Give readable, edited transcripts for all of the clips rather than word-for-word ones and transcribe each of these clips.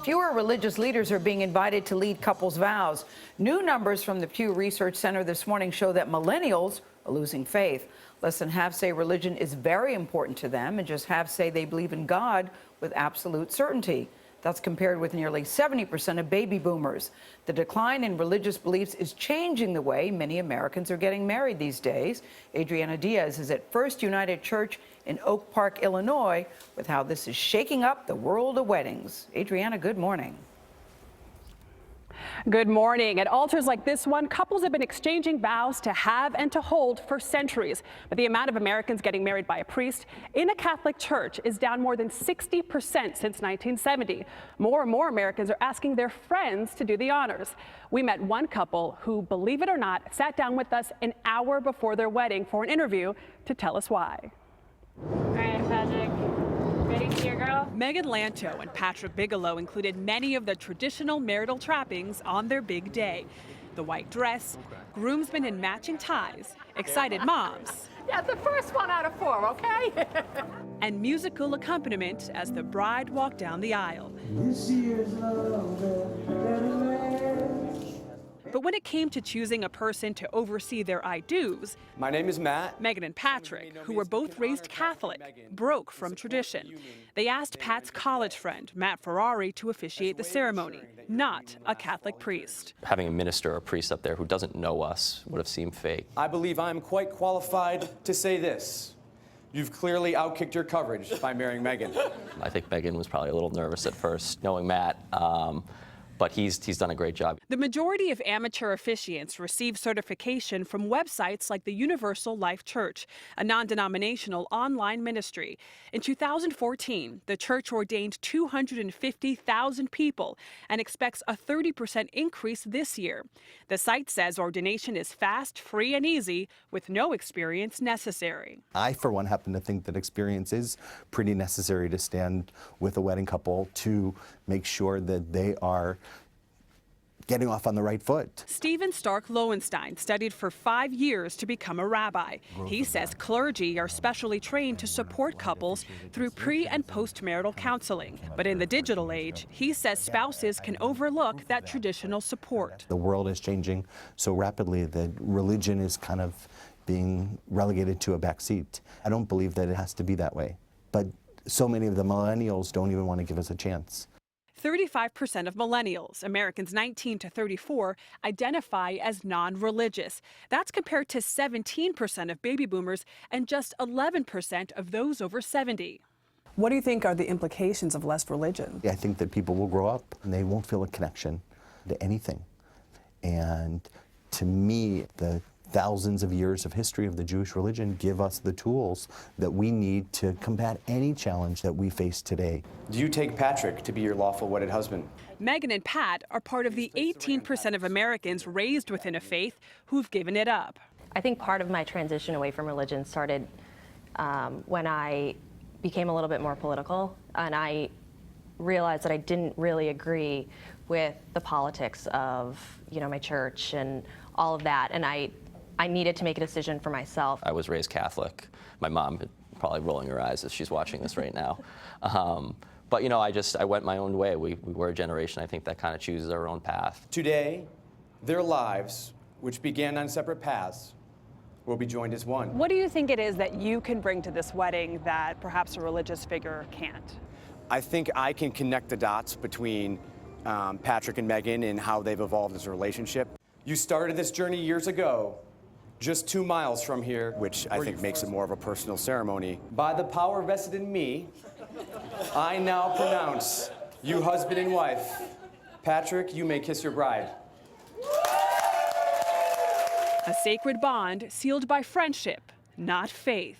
Fewer religious leaders are being invited to lead couples' vows. New numbers from the Pew Research Center this morning show that millennials are losing faith. Less than half say religion is very important to them, and just half say they believe in God with absolute certainty. That's compared with nearly 70% of baby boomers. The decline in religious beliefs is changing the way many Americans are getting married these days. Adriana Diaz is at First United Church in Oak Park, Illinois, with how this is shaking up the world of weddings. Adriana, good morning. Good morning. At altars like this one, couples have been exchanging vows to have and to hold for centuries. But the amount of Americans getting married by a priest in a Catholic church is down more than 60% since 1970. More and more Americans are asking their friends to do the honors. We met one couple who, believe it or not, sat down with us an hour before their wedding for an interview to tell us why. All right, Patrick. Ready to see your girl? Megan Lanto and Patrick Bigelow included many of the traditional marital trappings on their big day. The white dress, groomsmen in matching ties, excited moms. Yeah, the first one out of 4, okay? And musical accompaniment as the bride walked down the aisle. But when it came to choosing a person to oversee their I-dos, my name is Matt. Megan and Patrick, who were both raised Catholic, broke from tradition. They asked Pat's college friend, Matt Ferrari, to officiate the ceremony, not a Catholic priest. Having a minister or a priest up there who doesn't know us would have seemed fake. I believe I'm quite qualified to say this. You've clearly outkicked your coverage by marrying Megan. I think Megan was probably a little nervous at first, knowing Matt. But he's done a great job. The majority of amateur officiants receive certification from websites like the Universal Life Church, a non-denominational online ministry. In 2014, the church ordained 250,000 people and expects a 30% increase this year. The site says ordination is fast, free, and easy, with no experience necessary. I, for one, happen to think that experience is pretty necessary to stand with a wedding couple to make sure that they are getting off on the right foot. Stephen Stark Lowenstein studied for 5 years to become a rabbi. He says clergy are specially trained to support couples through pre- and post-marital counseling. But in the digital age, he says spouses can overlook that traditional support. The world is changing so rapidly that religion is kind of being relegated to a back seat. I don't believe that it has to be that way. But so many of the millennials don't even want to give us a chance. 35% of millennials, Americans 19 to 34, identify as non-religious. That's compared to 17% of baby boomers and just 11% of those over 70. What do you think are the implications of less religion? I think that people will grow up and they won't feel a connection to anything. And to me, the thousands of years of history of the Jewish religion give us the tools that we need to combat any challenge that we face today. Do you take Patrick to be your lawful wedded husband? Megan and Pat are part of the 18% of Americans raised within a faith who've given it up. I think part of my transition away from religion started when I became a little bit more political, and I realized that I didn't really agree with the politics of, my church and all of that, and I needed to make a decision for myself. I was raised Catholic. My mom is probably rolling her eyes as she's watching this right now. But I went my own way. We were a generation, I think, that kind of chooses our own path. Today, their lives, which began on separate paths, will be joined as one. What do you think it is that you can bring to this wedding that perhaps a religious figure can't? I think I can connect the dots between Patrick and Megan and how they've evolved as a relationship. You started this journey years ago, just 2 miles from here, which I think makes it more of a personal ceremony. By the power vested in me, I now pronounce you husband and wife. Patrick, you may kiss your bride. A sacred bond sealed by friendship, not faith.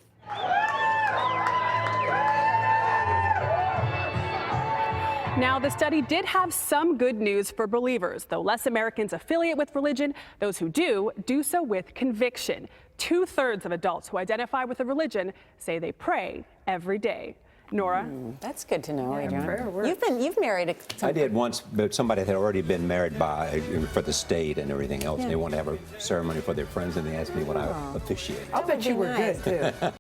Now, the study did have some good news for believers. Though less Americans affiliate with religion, those who do so with conviction. 2/3 of adults who identify with a religion say they pray every day. Nora? That's good to know, Adriana. You've married I did once, but somebody had already been married for the state and everything else. Yeah. They want to have a ceremony for their friends, and they asked me what I officiate. I'll bet you were good, too.